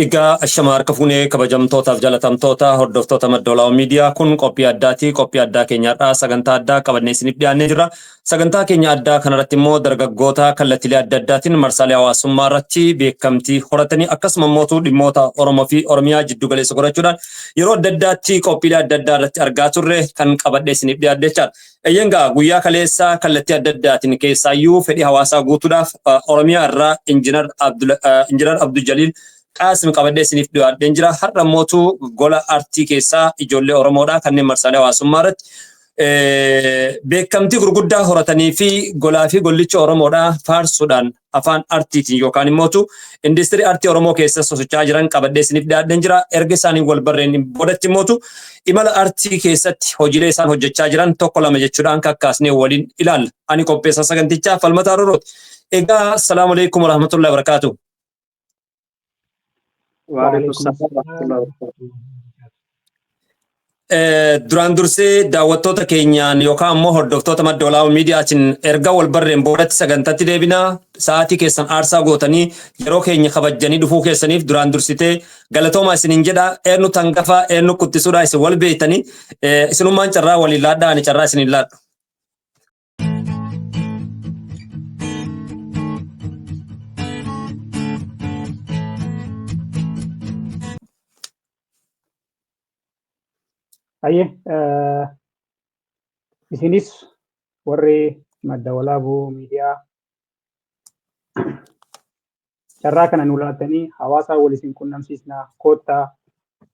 Egaa ashama harka fuunee kabajamtootaaf jalatamtoota hordoftoota Maddoolaa Miidiyaa kun qophii addaati. Qophii addaa keenyarraa sagantaa addaa qabannee isiniif dhiyaannee jira. Sagantaa keenya addaa kanarratti immoo dargaggoota kallattiilee adda addaatiin marsaalee hawaasummaa irratti beekamtii horatanii akkasuma immoo dhimmoota Oromoo fi Oromiyaa jiddu galeessa godhachuudhaan yeroo adda addaatti qophiilee adda addaa irratti argaa turre kan qabadhee isiniif dhiyaadde jechaadha. Eeyyangaa guyyaa kaleessa kallattii adda addaatiin keessaayyuu fedhii hawaasaa guutuudhaaf Oromiyaa irraa Injiinar Abdul Jaliil Qaasim qabadhee isiniif dhiyaadheen jira. Har'a mootuu gola artii keessaa ijoollee Oromoodhaa kanneen marsaalee hawaasummaa irratti beekamtii gurguddaa horatanii fi golaa fi gollicha Oromoodhaa faarsuudhaan afaan artiitiin yookaan immoo industirii artii Oromoo keessa sosocho'aa jiran qabadhee isiniif dhiyaadheen jira. Erga isaanii wal barreen boodatti immoo imala artii keessatti hojiilee isaan hojjechaa jiran tokko lama jechuudhaan kakkaasnee waliin ilaalla. Ani qopheessaa sagantichaa Falmataa Roorooti. Egaa assalaamu alaikum warahmatullahi wabarakaatuh. Duraan dursee daawwattoota keenyaan yookaan immoo hordoftoota Maddoolaa Miidiyaatiin erga wal barreen boodatti sagantaatti deebinaa sa'aatii keessan aarsaa gootanii yeroo keenya kabajanii dhufuu keessaniif duraan dursitee galatoomaa isiniin jedha. Eenyu tangafaa eenyu kuttisuudhaa isin wal beeytanii isinummaan carraa waliin laadhaa ani carraa isiniin laadhu. Aye, isinis warri Maddoolaa Miidiyaa carraa kana nu laattanii hawaasaa wal isin qunnamsiisnaa koottaa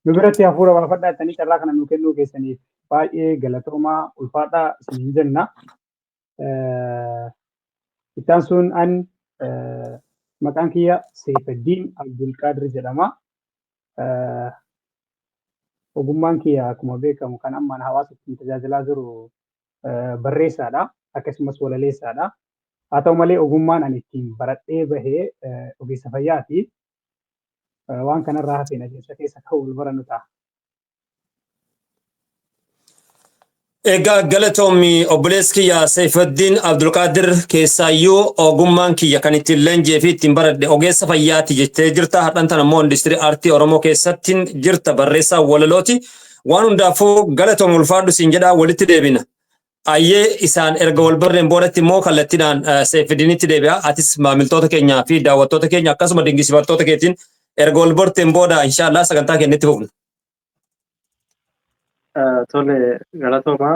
nu biratti hafuura baafadhaa jettanii carraa kana nu kennuu keessaniif baay'ee galatoomaa ulfaadhaa isiniin jenna. Ittaan sun an maqaan kiyya Seyfeddiin Abdulqaadir jedhama. Ogummaan kiyya akkuma beekamu kan ammaan hawaasa ittiin tajaajilaa jiru barreessaadha. Akkasumas walaleessaadha. Haa ta'u malee ogummaan ani ittiin baradhee bahee ogeessa fayyaati. Waan kanarraa hafeen adeemsa keessa ta'u wal barannu ta'a. Egaa galatoomi obboleessi kiyya Seyfeddiin Abdulqaadir keessaayyuu ogummaan kiyya kan ittiin leenjii fi ittiin baradhe ogeessa fayyaati jettee jirta. Har'aan tan immoo industirii aartii Oromoo keessatti jirta barreessaa walalooti. Waan hundaafuu galatoomi ulfaadhu siin jedhaa walitti deebina. Ayyee isaan erga wal barreen boodatti immoo kallattiidhaan Seyfeddiinitti deebi'a. Atis maamiltoota keenyaa fi daawwattoota keenya akkasuma dinqisiifattoota keetiin erga wal barteen booda inshaallah sagantaa keenyatti fufna. Tole galatooma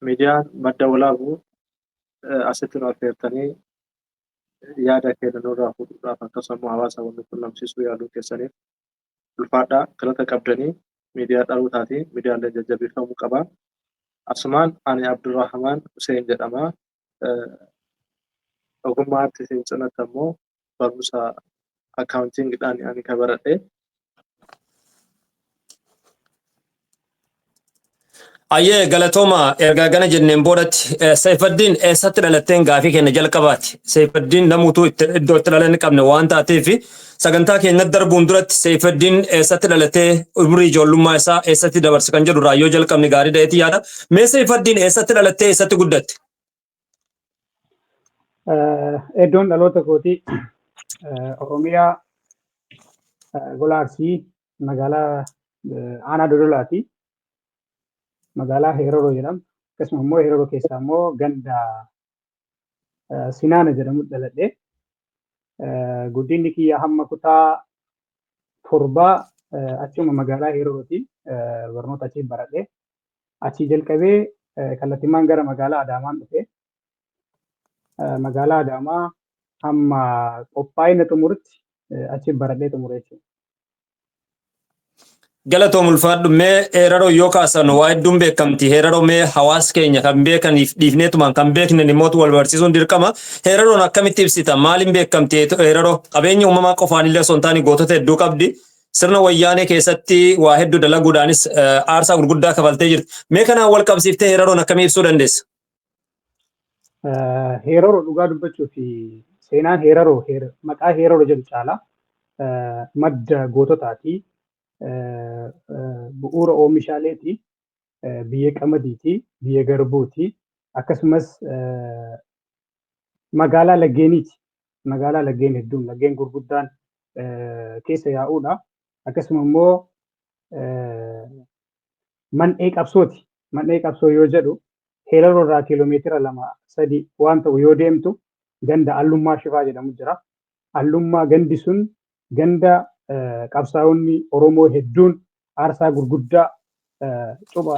miidiyaan Maddoolaa asitti nu affeertanii yaada keenya nurraa fuudhuudhaaf akkasuma hawaasa wal qunnamsiisuu yaaduu keessaniif ulfaadhaa galata qabdanii miidiyaa dhalootaatii miidiyaalee jajjabeeffamuu qaba. Asumaan ani Abdurrahmaan Hussein jedhama. Ogummaa artiin cinatti ammoo barumsa akkaawuntiingiidhaan ani kan baradhe. Ayyee galatooma erga gana jenneen boodatti Seyfeddiin eessatti dhalatteen gaafii keenya jalqabaati. Seyfeddiin namuutuu iddoo itti dhalan qabne waan taateef sagantaa keenya darbuun duratti Seyfeddiin eessatti dhalatee umurii ijoollummaa isaa eessatti dabarse kan jedhu raayyoo jalqabni gaarii ta'eeti yaada. Mee Seyfeddiin eessatti dhalattee eessatti guddatte? Iddoon dhaloota kootii Oromiyaa gola Arsii magaalaa Aanaa Dodolaati. Magaalaa Heeroroo jedhamu. Akkasuma immoo Heeroroo keessaa immoo ganda Sinaana jedhamu dhaladhe. Guddinni kiyya hamma kutaa torbaa achuma magaalaa Heerorooti. Barnoota achiin baradhe. Achii jalqabee kallattiimaan gara magaalaa Adaamaan dhufe. Magaalaa Adaamaa hamma qophaa'ina xumuritti achiin baradhee xumure jechuudha. Galatoom ulfaadhu mee Heeroroo yoo kaasan waa hedduun beekamti. Heeroroo mee hawaasa keenya kan beekaniif dhiifneetumaan kan beekne immoo wal barsiisuun dirqama. Heeroroon akkamitti ibsita? Maaliin beekamti Heeroroo? Qabeenya uumamaa qofaan illee osoo hin taane gootota hedduu qabdi. Sirna wayyaanee keessatti waa hedduu dalaguudhaanis aarsaa gurguddaa kafaltee jirti. Mee kanaan wal qabsiiftee Heeroroon akkamii ibsuu dandeessa? Heeroroo dhugaa dubbachuu fi seenaan Heeroroo maqaa Heeroroo jedhu caala madda goototaati. Bu'uura oomishaaleeti, biyya qamadiiti, biyya garbuuti, akkasumas magaalaa laggeeniiti. Magaalaa laggeen hedduun laggeen gurguddaan keessa yaa'uudha. Akkasuma immoo mandhee qabsooti. Mandhee qabsoo yoo jedhu Heelaroo irraa kiiloomeetira 2-3 waan ta'u yoo deemtu ganda Allummaa Shifaa jedhamu jira. Allummaa gandi sun ganda qabsaa'onni Oromoo hedduun aarsaa gurguddaa cupha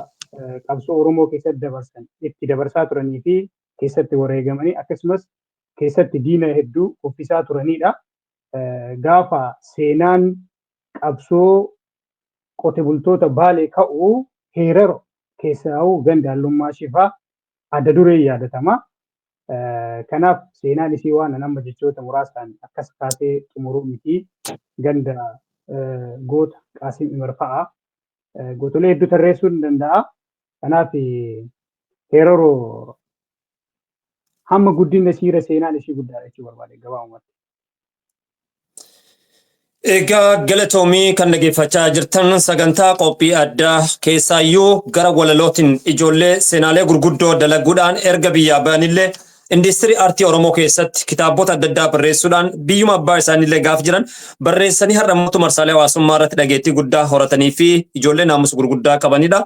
qabsoo Oromoo keessatti itti dabarsaa turanii fi keessatti wareegamanii akkasumas keessatti diina hedduu uffisaa turanidha. Gaafa seenaan qabsoo qote bultoota Baalee ka'u Heeraroo keessaa'u ganda Allummaa Shifaa adda duree yaadatama. Kanaaf seenaan isii waan nama jechoota muraasaan akkas kaasee xumuruu miti ganda goota Qaasim Umar fa'a. Gootolee hedduu tarreessuu ni danda'a. Kanaaf Heeraroo hamma guddina siira seenaan ishii guddaadha jechuu barbaade gabaabumatti. Egaa galatoomii kan dhaggeeffachaa jirtan sagantaa qophii addaa keessaayyuu gara walalootiin ijoollee seenaalee gurguddoo dalaguudhaan erga biyyaa ba'anillee industirii aartii Oromoo keessatti kitaabota adda addaa barreessuudhaan biyyuma abbaa isaaniillee gaaf jiran barreessanii har'a mootummaa marsaalee hawaasummaa irratti dhageettii guddaa horatanii fi ijoollee naamusa gurguddaa qabanidha.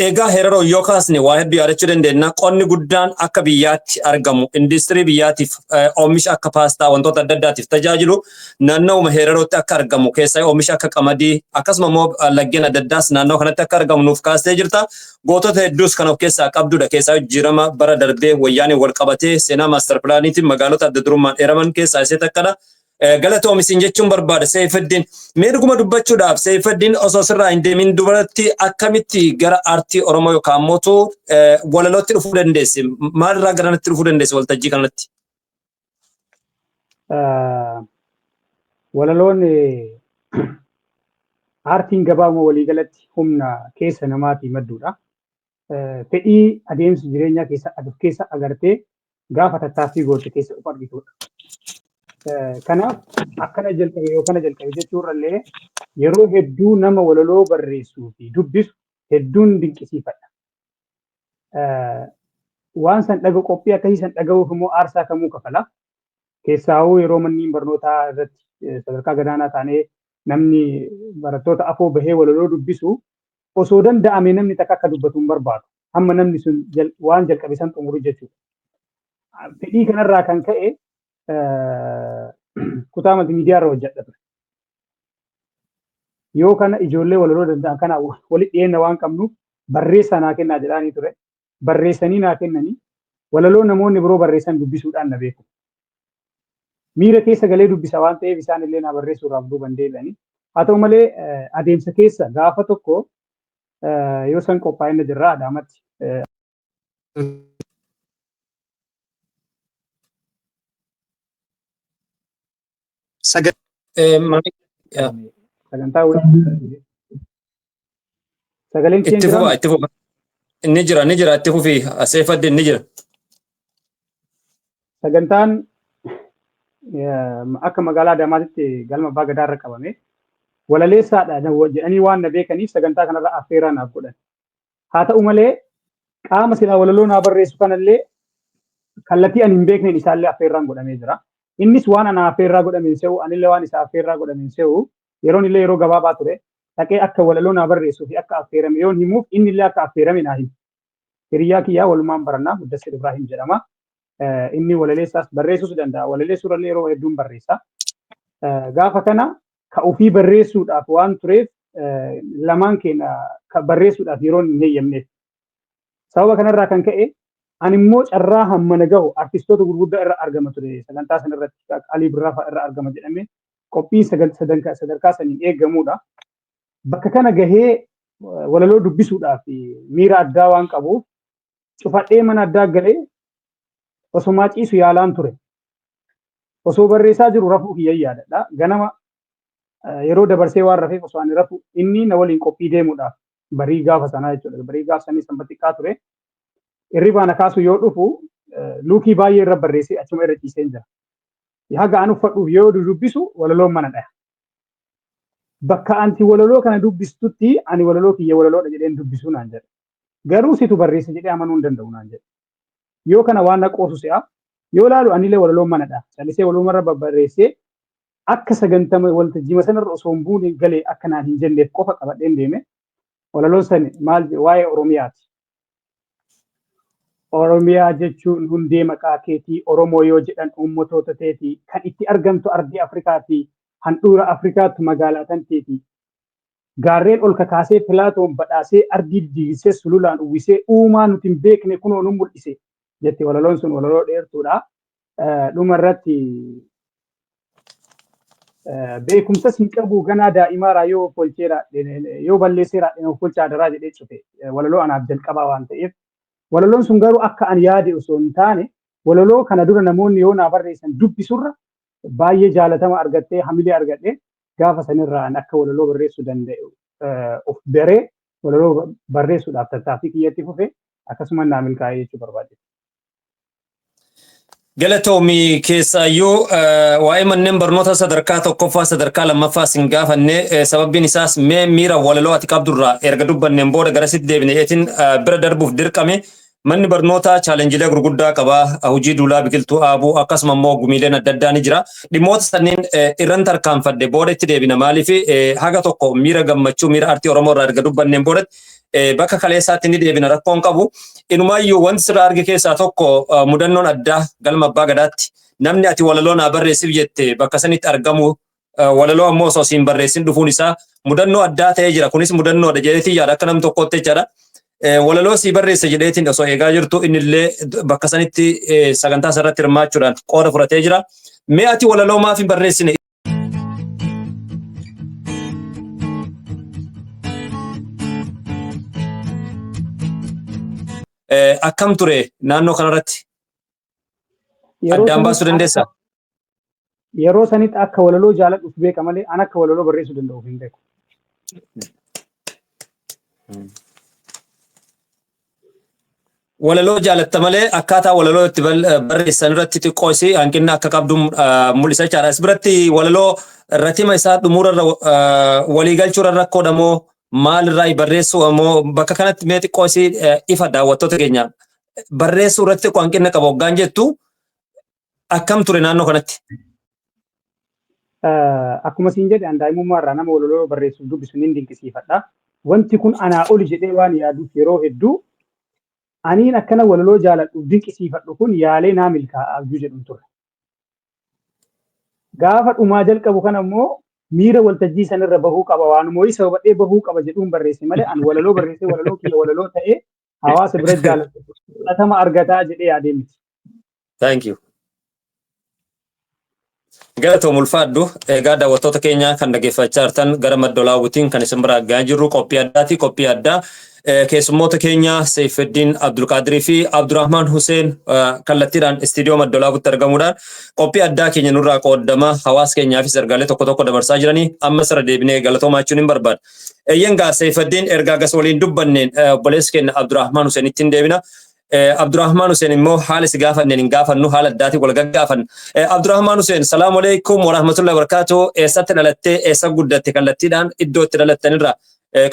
Egaa Heeraroo yoo kaasne waa hedduu yaadachuu dandeenya. Qonni guddaan akka biyyaatti argamu industirii biyyaatiif oomisha akka paastaa wantoota adda addaatiif tajaajilu naannoo Heerarootti akka argamu keessaa oomisha akka qamadii akkasuma immoo laggeen adda addaas naannoo kanatti akka argamu nuuf kaastee jirta. Gootota hedduus kan of keessaa qabdudha. Keessaa jijjiirama bara darbee wayyaanee wal qabatee seenaa maaster pilaaniitiin magaalota adda durummaan dheeraman keessaa isee takkadha. Galatoomisiin jechuun barbaada Seeyfaddiin. Meedhuguma dubbachuudhaaf Seeyfaddiin osoo sirraa hin deemin dubaratti akkamitti gara aartii Oromoo yookaan mootuu walalootti dhufuu dandeesse? Maalirraa garanatti dhufuu dandeesse waltajjii kanatti? Walaloon aartiin gabaabuma waliigalatti humna keessa namaatii madduudha. Fedhii adeemsa jireenyaa keessa agartee gaafa tattaaffii goote keessa of argitudha. Kanaaf akkana jalqabe jechuurrallee yeroo hedduu nama walaloo barreessuu fi dubbisu hedduun dinqisiifadha. Waan san qophii akkasii san dhaga'uuf immoo aarsaa kamuu kafala. Keessaawuu yeroo manneen barnootaa irratti sadarkaa gadaanaa taanee namni barattoota afoo bahee walaloo dubbisu osoo danda'ame namni takka akka dubbatu hin barbaadu. Hamma namni sun waan jalqabe san xumuru jechuudha. Fedhii kanarraa kan ka'e kutaa maltiimiidiyaa irra hojjedha ture. Yoo kana ijoollee walaloo danda'an kana walitti dhiyeenya waan qabnuuf barreessaa naa kennaa jedhaanii ture. Barreessanii naa kennanii walaloo namoonni biroo barreessan dubbisuudhaan na beeku. Miira keessa galee dubbisa waan ta'eef isaan illee naa barreessuudhaaf duuban deebi'anii. Haa ta'u malee adeemsa keessa gaafa tokko yoo san qophaa'ina jirraa Adaamatti. Sagantaa sagaleen itti fufa inni jira itti fufi Seeyfaddiin inni jira. Sagantaan akka magaalaa Adaamaatti galma abbaa gadaarra qabame walaleessaadha jedhanii waan na beekaniif sagantaa kanarra affeeraa naaf godhan. Haa ta'u malee qaama silaa walaloo naa barreessu kanallee kallattii ani hin beekneen isaallee affeerraan godhamee jira. Innis waan ana affeerraa godhameen se'u anillee waan isaa affeerraa godhameen se'u yeroon illee yeroo gabaabaa ture dhaqee akka walaloo naa barreessuu fi akka affeerame yoon himuuf inni illee akka affeerame naa himu. Hiriyaa kiyyaa walumaan barannaa Muddassir Ibrahim jedhama. Inni walaleessaas barreessuus danda'a. Walaleessuurallee yeroo hedduun barreessa. Gaafa kana ka ofii barreessuudhaaf waan tureef lamaan keenya barreessuudhaaf yeroon hin heeyyamneef. Sababa kanarraa kan ka'e ani immoo carraa hammana gahu artistoota gurguddaa irra argama ture. Sagantaa sanarratti Alii Birraa irra argama jedhamee qophiin sadarkaa saniin eeggamudha. Bakka kana gahee walaloo dubbisuudhaaf miira addaa waan qabuuf cufadhee mana addaa galee osoo ciisu yaalaan ture. Osoo barreessaa jiru rafuu kiyyan yaadadha. Ganama yeroo dabarsee waan rafeef osoo ani rafu inni na waliin qophii deemuudhaaf barii gaafa sanaa jechuudha. Barii gaafa sanii sanba xiqqaa ture. Hirribaa na kaasu yoo dhufu luukii baay'ee irra barreessee achuma irra ciisee jira. Haga an uffadhuuf yoo dubbisu walaloon mana dhaya. Bakka anti walaloo kana dubbistutti ani walaloo kiyya walaloodha jedheen dubbisuu naan jedhe. Garuu situ barreessa jedhee amanuu hin danda'u naan jedhe. Yoo kana waan na qoosu se'a yoo laalu anillee walaloon mana dha. Callisee waloo marra barreessee akka sagantama waltajjii sanarra osoo hin buune galee akka naan hin jenneef qofa qabadheen deeme. Walaloon sani maal waa'ee Oromiyaati. Oromiyaa jechuun hundee maqaa keetii Oromoo yoo jedhan uummatoota teetii kan itti argamtu ardii Afrikaati handhuura Afrikaatti magaalaa tanteeti. Gaarreen ol kakaasee Pilaatoon badhaasee ardii diigisee sululaan uwwisee uumaa nuti hin beekne kunoo nu mul'ise jetti walaloon sun walaloo dheertuudha. Dhuma irratti beekumsas hin qabu ganaa daa'imaaraa yoo folcheera yoo balleesseera of folchaa daraa jedhee cufe walaloo anaaf jalqabaa waan ta'eef. Walaloon sun garuu akka ani yaade osoo hin taane walaloo kana dura namoonni yoo naa barreessan dubbisurra baay'ee jaalatama argattee hamilee argadhee gaafa sanirraan akka walaloo barreessuu danda'u of baree walaloo barreessuudhaaf tattaaffii kiyyatti fufe akkasuma naa milkaa'ee jechuu barbaade. Galatoomii keessaayyuu waa'ee manneen barnoota sadarkaa tokkoffaa sadarkaa lammaffaa sin gaafanne sababbiin isaas mee miira walaloo ati qabdurraa erga dubbanneen booda garasitti deebineetiin bira darbuuf dirqame. Manni barnootaa chaalenjiilee gurguddaa qaba. Hojii duulaa biqiltuu dhaabuu akkasuma immoo gumiileen adda addaa ni jira. Dhimmoota sanneen irran tarkaanfadde booda itti deebina. Maaliif haga tokko miira gammachuu miira artii Oromoo irraa erga dubbanneen booda bakka kaleessaatti ni deebina rakkoon qabu. Inumaayyuu wanti sirraa arge keessaa tokko mudannoon addaa galma abbaa gadaatti namni ati walaloo naa barreessiif jette bakka sanitti argamu walaloo ammoo osoo siin barreessin dhufuun isaa mudannoo addaa ta'ee jira. Kunis mudannoodha jedheetii yaada akka nam tokkootti jechaadha. Walaloo si barreessa jedheetiin osoo eegaa jirtu innillee bakka sanitti sagantaa sarratti hirmaachuudhaan qooda fudhatee jira. Mee ati walaloo maaf hin barreessine? Akkam ture naannoo kanarratti? Addaan baasuu dandeessaa? Yeroo sanitti akka walaloo jaaladhuuf beeka malee an akka walaloo barreessuu danda'uuf hin beeku. Walaloo jaalatta malee akkaataa walaloo itti barreessan irratti xiqqoosi hanqina akka qabdu mul'isa jechaadha. As biratti walaloo ratima isaa dhumuurarra waliigalchuurra rakkoodha moo maalirraa barreessuu ammoo bakka kanatti mee xiqqoosi ifa daawwattoota keenya barreessuu irratti xiqqoo hanqina qaba hoggaan jettu akkam ture naannoo kanatti? Akkuma siin jedhe an daa'imummaa irraa nama walaloo barreessuuf dubbisu ni dinqisiifadha. Wanti kun anaa oli jedhee waan yaaduuf yeroo hedduu aniin akkana walaloo jaaladhuuf dinqisiifadhu kun yaalee naa milkaa'aa abjuu jedhuun ture. Gaafa dhumaa jalqabu kana immoo miira waltajjii sanirra bahuu qaba waanuma isa hubadhee bahuu qaba jedhuun barreesse malee an walaloo barreessee walaloo kiyya walaloo ta'ee hawaasa bira jaaladhu fudhatama argataa jedhee yaadee miti. Thank you. Galatoom ulfaadhu egaa daawwattoota keenya kan dhaggeeffachaa jirtan gara maddoolaawwitiin kan isin bira gahaa jirru qophii addaati. Qophii addaa keessummoota keenya Seyfeddiin Abdulqaadirii fi Abdurrahmaan Hussein kallattiidhaan istiidiyoo maddoolaawwitti argamuudhaan qophii addaa keenya nurraa qooddama hawaasa keenyaafis ergaalee tokko tokko dabarsaa jiranii ammas irra deebinee galatoomachuun hin barbaada. Eeyyangaa Seyfeddiin ergaa gas waliin dubbanneen obboleessi keenya Abdurrahmaan Hussein ittiin deebina. Abdurrahmaan Hussein immoo haala si gaafanneen hin gaafannu haala addaatii wal gaggaafanna. Abdurrahmaan Hussein salaamu alaikum wa rahmatullahi wa barakatuh. Eessatti dhalattee eessa guddatte kallattiidhaan iddoo itti dhalattanirraa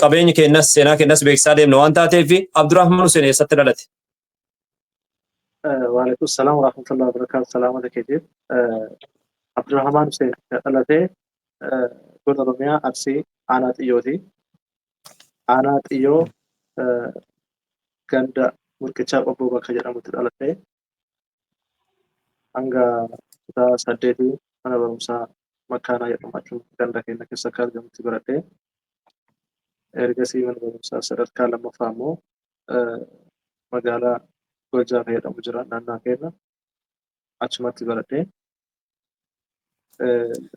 qabeenyi keenyas seenaa keenyas beeksisaa deemna waan taateef Abdurrahmaan Hussein eessatti dhalate? Wa alaikum salaam wa rahmatullahi wa barakatuh. Salaamata keetiif. Abdurrahmaan Hussein dhalatee godina Oromiyaa Arsii Aanaa Xiyyooti. Aanaa Xiyyoo ganda Murqichaa Qobboo bakka jedhamutti dhalatee hanga kutaa 8 mana barumsaa Makkaanaa jedhamu ganda keenya keessa akka argamutti baradhee ergasii mana barumsaa sadarkaa lammaffaa immoo magaalaa Gojaam jedhamu jira naannoo keenya achumatti baradhee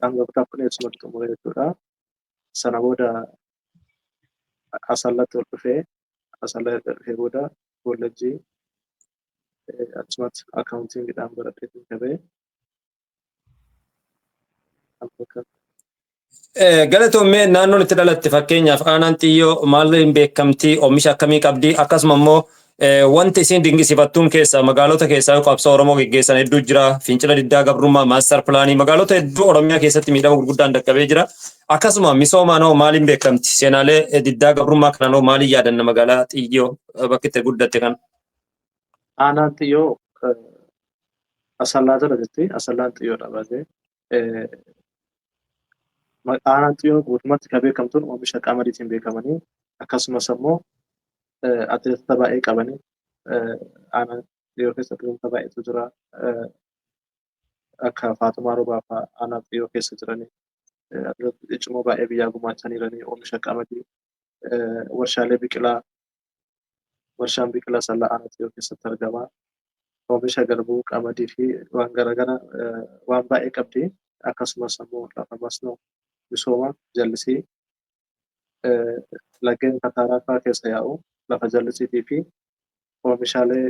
hanga kutaa 10 xumuree jechuudha. Sana booda Asallatti ol dhufee Asallaa dhufee booda koolleejjii achumatti akkaawuntiingiidhaan baradhee qabee Galatoomee naannoon itti dhalatte fakkeenyaaf Aanaan Xiyyoo maal hin beekamtii oomisha akkamii qabdi akkasuma immoo wanti isin dinqisiifattuun keessa magaalota keessaa qabsoo Oromoo geggeessan hedduu jira fincila diddaa gabrummaa maastar pilaanii magaalota hedduu Oromiyaa keessatti miidhama gurguddaan dhaqqabee jira akkasuma misoomaan hoo maaliin beekamti seenaalee diddaa gabrummaa kanaan hoo maaliin yaadanna magaalaa Xiyyoo bakki itti guddatte kan? Aanaan Xiyyoo Asallaa jala jetti Asallaan Xiyyoodha baatee Aanaan xiyyoo guutummaatti kan beekamtuun oomisha qamadiitiin beekamanii akkasumas immoo atileetota baay'ee qabanii aanaan xiyyoo keessa atileetota baay'eetu jira. Akka Faatumaa Roobaa fa'aa aanaa xiyyoo keessa jiranii atileetota ciccimoo baay'ee biyyaa gumaachaniiranii oomisha qamadii warshaan biqilaa sallaa aanaa xiyyoo keessatti argama. Oomisha garbuu qamadii fi waan garaagaraa waan baay'ee qabdi. Akkasumas immoo lafa masnoo misooma jallisii laggeen kataaraa fa'aa keessa yaa'u lafa jallisiitii fi oomishaalee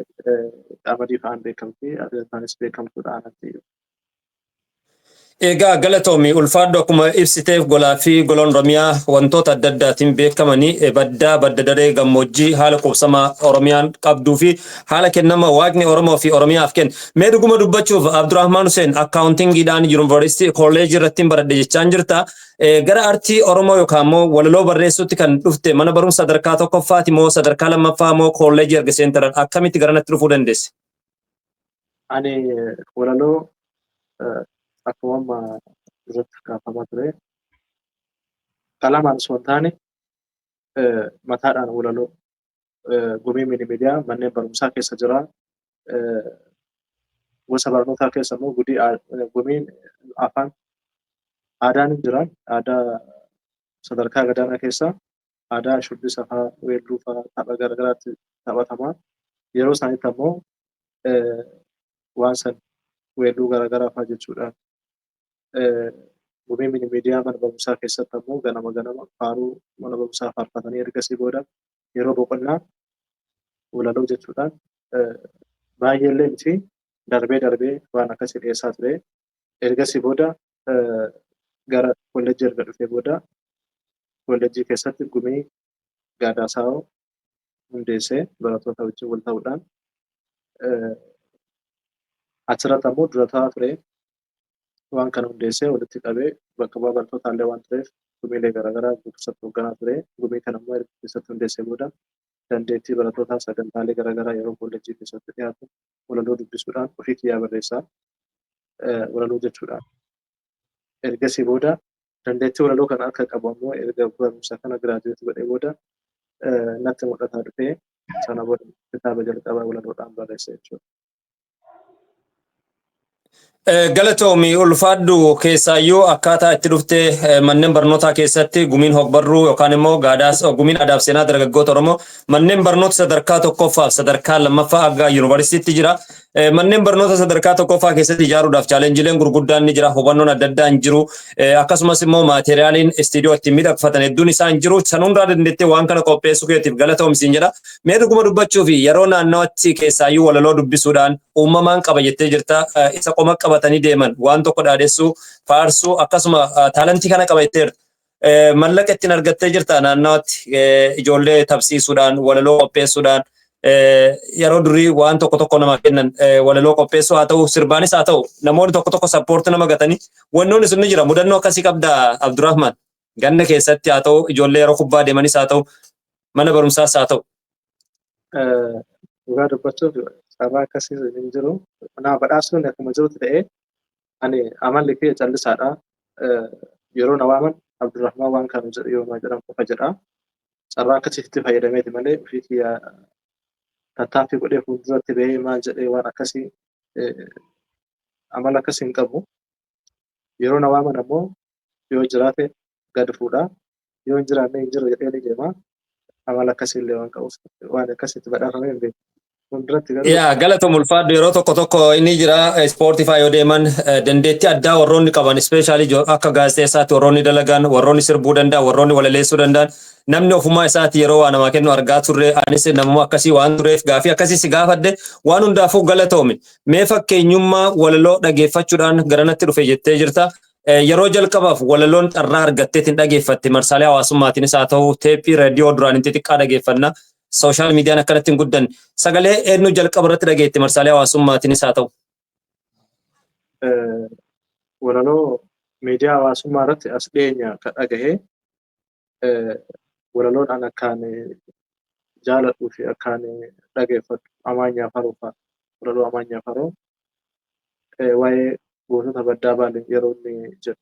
qamadii fa'aan beekamti. Atileetaanis beekamtuudha aanaa xiyyoo. Egaa galatoomi ulfaadhu akkuma ibsiteef golaa fi goloon Oromiyaa wantoota adda addaatiin beekamanii badda daree gammoojjii haala qubsama Oromiyaan qabduu fi haala kennama waaqni Oromoo fi Oromiyaaf kenna. Mee dhuguma dubbachuuf Abdurrahmaan Hussein akkaawuntingiidhaan yuunivarsiitii kolleejii irratti baradhe jechaan jirta. Gara artii Oromoo yookaan immoo walaloo barreessuutti kan dhufte mana barumsa sadarkaa tokkoffaati moo sadarkaa lammaffaa moo kolleejii erga seenteran akkamitti garanatti dhufuu dandeesse? Ani walaloo akkuma amma irratti kaafamaa ture qalamaan osoo hin taane mataadhaan walaloo gumii miidiyaa manneen barumsaa keessa jira. Gosa barnootaa keessa immoo gumiin afaan aadaan jira. Aadaa sadarkaa gadaanaa keessa aadaa shubbisa fa'aa weelluu fa'aa tapha garaagaraatti taphatama. Yeroo isaaniitti ammoo waan san weelluu garaagaraa fa'aa jechuudhaan gumii miidiyaa mana barumsaa keessatti ammoo ganama faaruu mana barumsaa faarfatanii ergasii booda yeroo boqonnaa walaloo jechuudhaan baay'eellee miti darbee waan akkasii dhiyeessaa ture. Ergasii booda gara kolleejjii erga dhufee booda kolleejjii keessatti gumii gaadaasaa'oo hundeessee barattoota wajjin wal ta'uudhaan achirratti ammoo dura ta'aa ture. Waan kana hundeessee walitti qabee bakka bu'aa barnootaallee waan tureef gumiilee garaagaraa keessatti hoogganaa ture. Gumii kana immoo erga keessatti hundeessee booda dandeettii barattootaa sagantaalee garaagaraa yeroo kolleejjii keessatti dhiyaatu walaloo dubbisuudhaan ofii kiyyaa barreessaa walaloo jechuudhaan. Ergasii booda dandeettii walaloo kana akka qabu ammoo erga barumsa kana giraajuweetii godhee booda natti mul'ataa dhufee sana booda kitaaba jalqabaa walaloodhaan barreesse jechuudha. Galatoomi ulfaadhu keessaayyuu akkaataa itti dhuftee manneen barnootaa keessatti gumiin hogbarruu yookaan immoo gumiin aadaa fi seenaa dargaggoota Oromoo manneen barnoota sadarkaa tokkoffaa fi sadarkaa lammaffaa hanga yuunivarsiitiitti jira. Manneen barnoota sadarkaa tokkoffaa keessatti ijaaruudhaaf chaalenjiileen gurguddaan ni jira. Hubannoon adda addaa hin jiru. Akkasumas immoo maateriyaaliin istiidiyoo ittiin miidhagfatan hedduun isaa hin jiru. San hundaa dandeettee waan kana qopheessuu keetiif galatoomsiin jedha. Mee dhuguma dubbachuu fi yeroo naannawatti keessaayyuu walaloo dubbisuudhaan uumamaan qaba jettee jirta. Isa qoma qabatanii deeman waan tokko dhaadessuu faarsuu akkasuma taalantii kana qaba jetteerta. Mallaqa ittiin argattee jirta naannawatti ijoollee tapsiisuudhaan walaloo qopheessuudhaan yeroo durii waan tokko nama kennan walaloo qopheessuu haa ta'u sirbaanis haa ta'u namoonni tokko sappoortii nama gatanii wannoonni sun ni jira. Mudannoo akkasii qabda Abdurrahmaan ganna keessatti haa ta'u ijoollee yeroo kubbaa deemanis haa ta'u mana barumsaas haa ta'u. Dhugaa dubbachuuf sababa akkasii hin jiru. Naa badhaasuun akkuma jirutti ta'ee ani amalli kee callisaadha. Yeroo na waaman Abdurrahmaan waan kana jedhu yoo jedhamu qofa jedha. Carraa akkasitti fayyadameeti malee ofii kiyyaa tattaaffii godhee fuulduratti bahee maal jedhee waan akkasii amala akkasii hin qabu. Yeroo na waaman ammoo yoo jiraate gad fuudha. Yoo hin jiraanne hin jiru jedhee ni deema. Amala akkasii illee waan qabuuf waan akkasitti badhaafamee hin beeku. Yaa galatoom ulfaadhu yeroo tokko inni jira ispoortiifaa yoo deeman dandeettii addaa warroonni qaban ispeeshaalii akka gaazexeessaatti warroonni dalagan warroonni sirbuu danda'an warroonni walaleessuu danda'an namni ofummaa isaati yeroo waa namaa kennu argaa turre anis namuma akkasii waan tureef gaafii akkasii si gaafadde waan hundaafuu galatoomi. Mee fakkeenyummaa walaloo dhageeffachuudhaan garanatti dhufe jettee jirta. Yeroo jalqabaaf walaloon carraa argatteetiin dhageeffatte marsaalee hawaasummaatiinis haa ta'u teeppii reediyoo duraan inni xixiqqaa dhageeffannaa. Social media akkanatti hin guddan sagalee eenyu jalqaba irratti dhageette marsaalee hawaasummaatiinis haa ta'u. Walaloo miidiyaa hawaasummaa irratti as dhiyeenya kan dhagahee walaloodhaan akkaan jaaladhuu fi akkaan dhageeffadhu Amaanyaa Faroo fa'a. Walaloo Amaanyaa Faroo waa'ee gootota baddaa baalee yeroo inni jedhu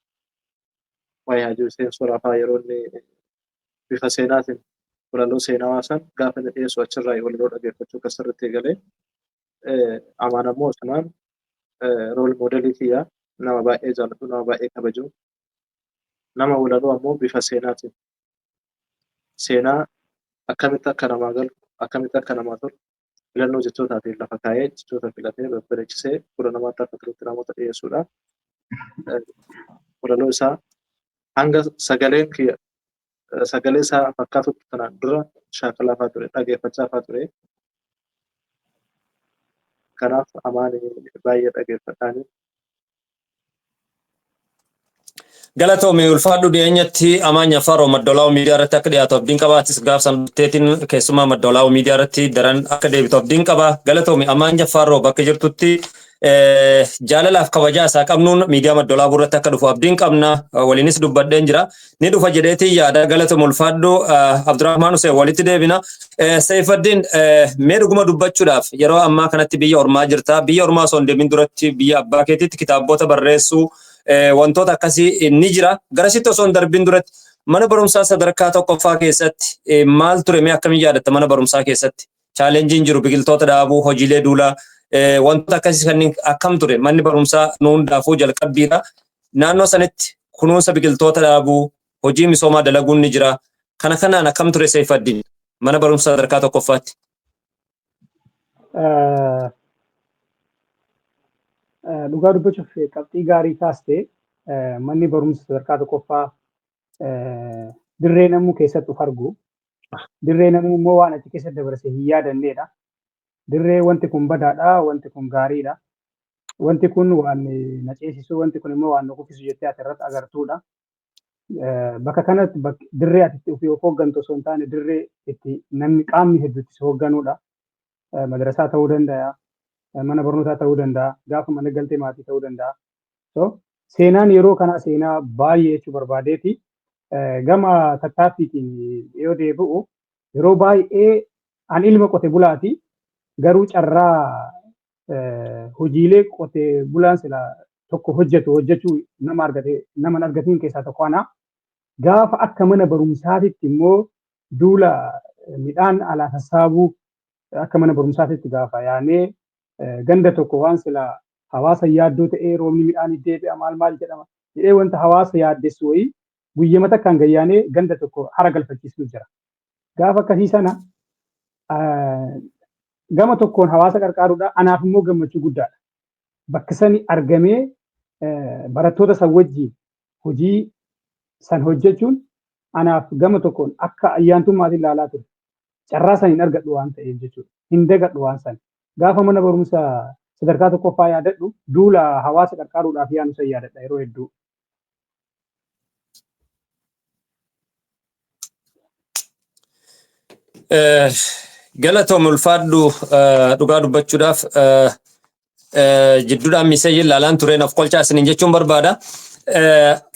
waa'ee Haajii Hussein Soorafaa yeroo inni bifa seenaatiin walaloo seenaa waasan gaafa inni dhiyeessu achirraa walaloo dhageeffachuu akka sirriitti eegalee amaan ammoo sanaan rool moodelii kiyyaa nama baay'ee jaalatu nama baay'ee kabaju nama walaloo ammoo bifa seenaatiin seenaa akkamitti akka namaa galu akkamitti akka namaa tolu filannoo jechootaatiin lafa kaa'ee jechoota filatee babbareechisee fuula namaatti akka turutti namoota dhiyeessuudha. Walaloo isaa hanga sagalee isaa fakkaatutti kanaan dura shaakalaafaa ture dhageeffachaafaa ture. Kanaaf amaan baay'ee dhageeffadhaanii. Galatoomii ulfaadhu dhiyeenyatti Amaan Yafaroo Maddoolaa'uu miidiyaa irratti akka dhiyaatu abdiin qaba. Atis gaafsan teetiin keessumaa Maddoolaa'uu miidiyaa irratti daran akka deebitu abdiin qaba. Galatoomii Amaan Yafaroo bakka jirtutti jaalalaaf kabajaa isaa qabnuun miidiyaa Maddoolaa'uu irratti akka dhufu abdiin qabna. Waliinis dubbadheen jira. Ni dhufa jedheetii yaada galatoomii ulfaadhu Abdurrahmaan Hussein walitti deebina. Saifuddin mee dhuguma dubbachuudhaaf yeroo ammaa kanatti biyya ormaa jirta. Biyya ormaa osoo hin deemin duratti biyya abbaa keetiitti kitaabota barreessuu wantoota akkasii ni jira. Garasitti osoo hin darbin duratti mana barumsaa sadarkaa tokkoffaa keessatti maal ture mee akkamiin yaadatta mana barumsaa keessatti? Chaalenjiin jiru biqiltoota dhaabuu, hojiilee duulaa, wantoota akkasii kanneen akkam ture manni barumsaa nu hundaafuu jalqabbiidha. Naannoo sanitti kunuunsa biqiltoota dhaabuu, hojii misoomaa dalaguun ni jira. Kana kanaan akkam ture Saifuddin mana barumsaa sadarkaa tokkoffaatti? Dhugaa dubbachuuf qabxii gaarii kaastee manni barumsa sadarkaa tokkoffaa dirree namuu keessatti of argu. Dirree namuu immoo waan achi keessatti dabarse hin yaadanneedha. Dirree wanti kun badaadha, wanti kun gaariidha. Wanti kun waan na ceesisu, wanti kun immoo waan na kuffisu jettee ati irratti agartuudha. Bakka kanatti dirree ati itti of hooggantu osoo hin taane dirree itti namni qaamni hedduutti si hoogganudha. Madarasaa ta'uu danda'a. Mana barnootaa ta'uu danda'a, gaafa mana galtee maatii ta'uu danda'a. Seenaan yeroo kanaa seenaa baay'ee jechuu barbaadeeti. Gama tattaaffiitiin yoo deebi'u yeroo baay'ee an ilma qote bulaati. Garuu carraa hojiilee qote bulaan sila tokko hojjechuu nama argatiin keessaa tokko ana. Gaafa akka mana barumsaatitti immoo duula midhaan alaa sassaabuu akka mana barumsaatitti gaafa yaanee ganda tokko waan sila hawaasa yaaddoo ta'ee roobni midhaan deebi'a maal jedhama jedhee wanta hawaasa yaaddessu wayii guyyama takkaan gayyaanee ganda tokko hara galfachiisuu jira. Gaafa akkasii sana gama tokkoon hawaasa qarqaaruudha. Anaaf immoo gammachuu guddaadha. Bakka sani argamee barattoota san wajjin hojii san hojjechuun anaaf gama tokkoon akka ayyaantummaatiin ilaalaa ture. Carraa san hin argadhu waan ta'eef jechuudha. Hin dagadhu waan san. Gaafa mana barumsa sadarkaa tokkoffaa yaadadhu duula hawaasa qarqaaruudhaaf yaanu san yaadadha yeroo hedduu. Galatoom ulfaadhu dhugaa dubbachuudhaaf jidduudhaan misee ilaalaan tureen of qolchaa isiniin jechuun barbaada.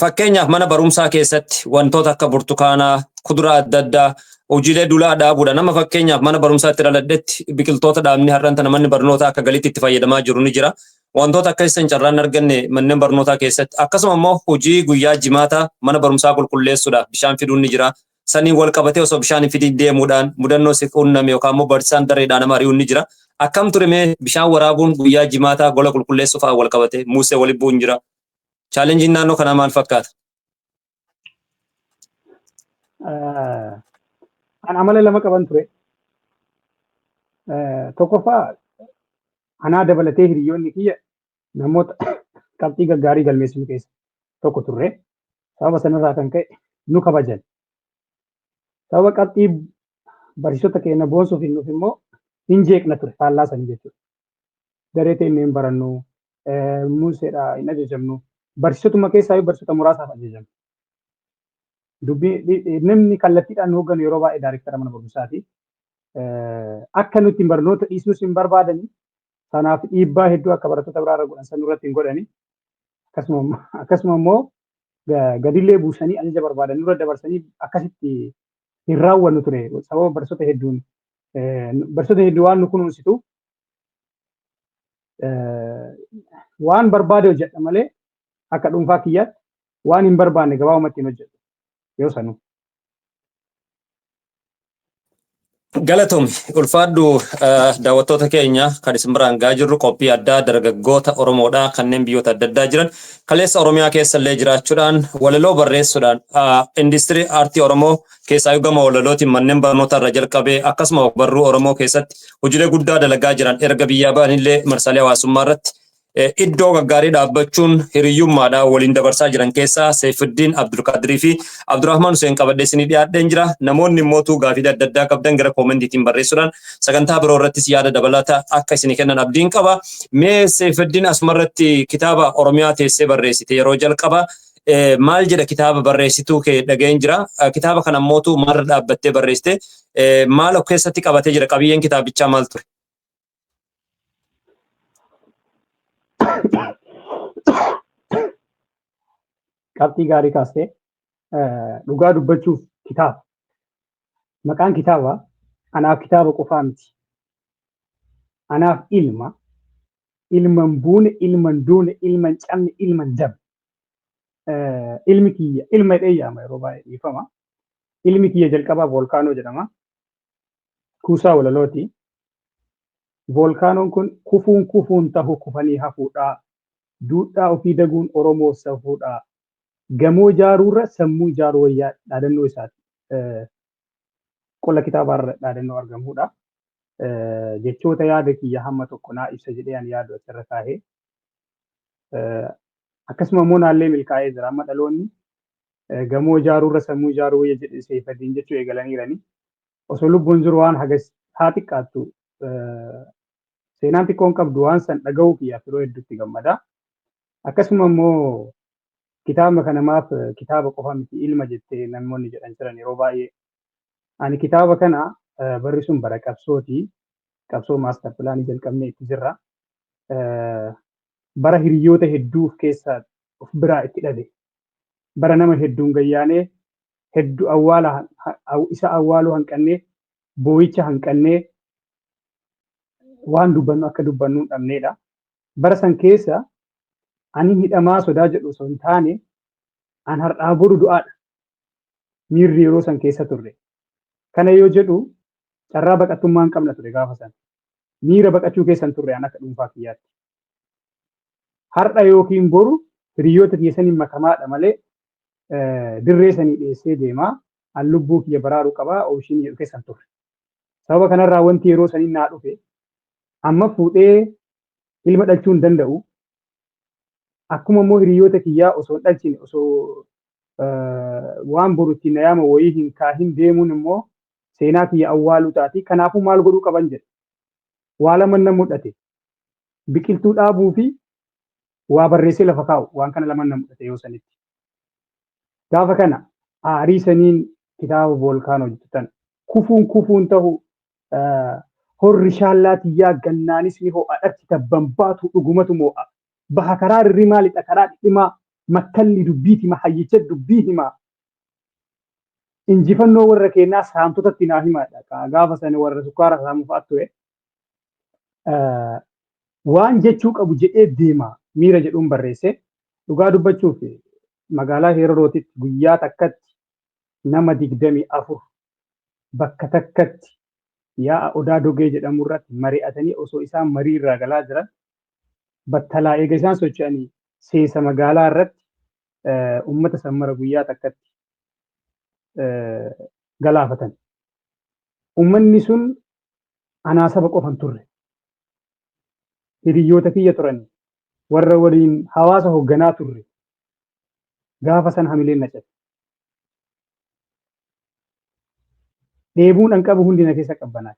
Fakkeenyaaf mana barumsaa keessatti wantoota akka burtukaanaa, kuduraa adda addaa, hojiilee duulaa dhaabuudha. Nama fakkeenyaaf mana barumsaatti dhaladhetti biqiltoota dhaabni har'aan tana manni barnootaa akka galiitti itti fayyadamaa jiru ni jira. Wantoota akka isin carraan arganne manneen barnootaa keessatti akkasuma immoo hojii guyyaa jimaataa mana barumsaa qulqulleessuudhaaf bishaan fiduun ni jira. Saniin wal qabatee osoo bishaan fidii deemuudhaan mudannoo si quunname yookaan immoo barsiisaan dareedhaan nama ari'uun ni jira. Akkam ture mee bishaan waraabuun guyyaa jimaataa gola qulqulleessuu fa'aa wal qabatee muusee waliin bu'uun jira. Chaalenjiin naannoo kanaa maal fakkaata? An amala lama qaban ture. Tokkoffaa anaa dabalatee hiriyoonni kiyya namoota qabxii gaggaarii galmeessuu keessa tokko turre. Sababa sanarraa kan ka'e nu kabajan. Sababa qabxii barsiisota keenya boonsuuf nuuf immoo hin jeeqna ture faallaa sanii jechuudha. Daree teennee hin barannu, muuseedhaa hin ajajamnu. Barsiisotuma keessaa barsiisota muraasaaf ajajamnu. Namni kallattiidhaan nu hoogganu yeroo baay'ee daariktara mana barumsaati. Akka nuti barnoota dhiisuus hin barbaadani. Kanaaf dhiibbaa hedduu akka barattoota biraarra godhan san irratti hin godhani. Akkasuma immoo gadillee buusanii ajaja barbaadan nurra dabarsanii akkasitti hin raawwannu ture. Sababa barsiisota hedduu waan nu kunuunsitu waan barbaade hojjedha malee akka dhuunfaa kiyyaatti waan hin barbaanne gabaabumatti hin hojjetu yoo sanuu. Galatoom ulfaadhu daawwattoota keenya kan isin biraan gahaa jirru qophii addaa dargaggoota Oromoodhaa kanneen biyyoota adda addaa jiran kaleessa Oromiyaa keessa illee jiraachuudhaan walaloo barreessuudhaan industirii aartii Oromoo keessaa gama walalootiin manneen barnootaa irra jalqabee akkasuma barruu Oromoo keessatti hojiilee guddaa dalagaa jiran erga biyyaa ba'anillee marsaalee hawaasummaa irratti iddoo gaggaarii dhaabbachuun hiriyyummaadhaan waliin dabarsaa jiran keessaa Saifuddin Abdulqadirii fi Abdurrahman Hussein qabadhee isinii dhiyaadheen jira. Namoonni immoo gaafii adda addaa qabdan gara koomentiitiin barreessuudhaan sagantaa biroo irrattis yaada dabalataa akka isinii kennan abdiin qaba. Mee Saifuddin asumarratti kitaaba Oromiyaa teessee barreessite yeroo jalqaba maal jedha kitaaba barreessituu kee dhaga'een jira. Kitaaba kana immoo maalirra dhaabbattee barreessite maal of keessatti qabatee jira qabiyyeen kitaabichaa maal ture? Qabxii gaarii kaastee dhugaa dubbachuuf kitaaba. Maqaan kitaabaa anaaf kitaaba qofaa miti. Anaaf ilma, ilman buune, ilman duune, ilman cabne, ilman dabne. Ilmi kiyya, ilma dheeyyaama yeroo baay'ee dhiifama. Ilmi kiyya jalqabaa Voolkaanoo jedhama. Kuusaa walalooti. Voolkaanoon kun kufuun tahu kufanii hafuudhaa. Duudhaa ofii daguun Oromoo safuudhaa. Gamoo ijaaruurra sammuu ijaaruu wayyaa dhaadannoo isaati. Qola kitaabaarra dhaadannoo argamudha. Jechoota yaada kiyya hamma tokko naa ibsa jedhee ani yaadu asirra kaa'ee. Akkasuma immoo naallee milkaa'ee jira. Amma dhaloonni gamoo ijaaruurra sammuu ijaaruu wayya jedhe Saifuddin jechuu eegalaniirani. Osoo lubbuun jiru waan hagas haa xiqqaattu seenaan xiqqoon qabdu waan san dhaga'uu kiyyaaf yeroo hedduutti gammada. Akkasuma immoo kitaaba kanamaaf kitaaba qofa miti ilma jettee namoonni jedhan jiran yeroo baay'ee. Ani kitaaba kana barreessuun bara qabsooti. Qabsoo maastar pilaanii jalqabnee itti jirra. Bara hiriyoota hedduu of keessaa of biraa itti dhabe. Bara nama hedduun gayyaanee hedduu isa awwaaluu hanqannee boo'icha hanqannee waan dubbannu akka dubbannu hin dhabneedha. Bara san keessa ani hidhamaa sodaa jedhu osoo hin taane an har'aa boru du'aadha. Miirri yeroo san keessa turre. Kana yoo jedhu carraa baqattummaa hin qabna ture gaafa san. Miira baqachuu keessan turre an akka dhuunfaa kiyyaatti. Har'a yookiin boru hiriyoota kiyya saniin makamaadha malee dirree sanii dhiyeessee deemaa an lubbuu kiyya baraaruu qabaa oomishni jedhu keessan turre. Sababa kanarraa wanti yeroo saniin naa dhufe amma fuudhee ilma dhalchuu hin danda'u. Akkuma immoo hiriyoota kiyyaa osoo dhalchine osoo waan borutti na yaama wayii hin kaahin deemuun immoo seenaa kiyya awwaaluu taati. Kanaafuu maal godhuu qaban jedhe. Waa lama nan mul'ate. Biqiltuu dhaabuu fi waa barreessee lafa kaa'u waan kana lama nan mul'ate yoo sanitti. Gaafa kana aarii saniin kitaaba Voolkaanoo jettan kufuun ta'u horri shaallaa tiyyaa gannaanis ni ho'a dhatti tabban baatu dhugumatu moo'a. Baha karaa rirrimaa lixa karaa dhidhimaa makkalli dubbii himaa hayyicha dubbii himaa. Injifannoo warra keenyaa saamtotatti naa himaadha. Gaafa sana warra sukkaara saamuuf ture. Waan jechuu qabu jedhee deema miira jedhuun barreesse. Dhugaa dubbachuuf magaalaa Heerorootitti guyyaa takkatti nama 24 bakka takkatti yaa'a odaa dogee jedhamu irratti mari'atanii osoo isaan marii irraa galaa jiran battalaa eega isaan socho'anii seesa magaalaa irratti uummata sammara guyyaa takkatti galaafatan. Uummanni sun anaa saba qofan turre. Hiriyoota kiyya turani. Warra waliin hawaasa hoogganaa turre. Gaafa san hamileen na cabe. Dheebuun an qabu hundi na keessa qabbanaa.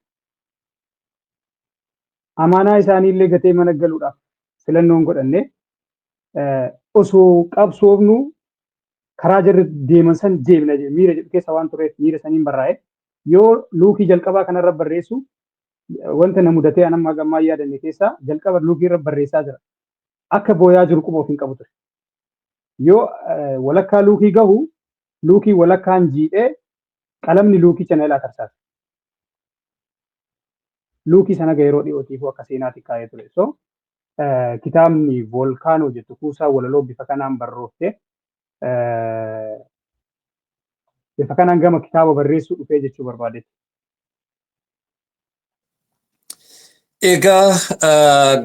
Amaanaa isaanii illee gatee mana galuudhaaf filannoon godhanne osoo qabsoofnu karaa jarri deeman san deemna miira jedhu keessa waan tureef miira saniin barraa'e yoo luukii jalqabaa kanarra barreessu wanta na mudatee anammaa gammaa yaadanne keessaa jalqaba luukii irra barreessaa jira. Akka booyaa jiru quba ofiin qabu ture. Yoo walakkaa luukii gahu luukii walakkaan jiidhee qalamni luukicha na ilaa tarsaasa. Luukii sana yeroo dhiyootiif akka seenaatti kaa'ee ture. So kitaabni Voolkaanoo jettu kuusaa walaloo bifa kanaan barroofte bifa kanaan gama kitaaba barreessuu dhufee jechuu barbaade. Egaa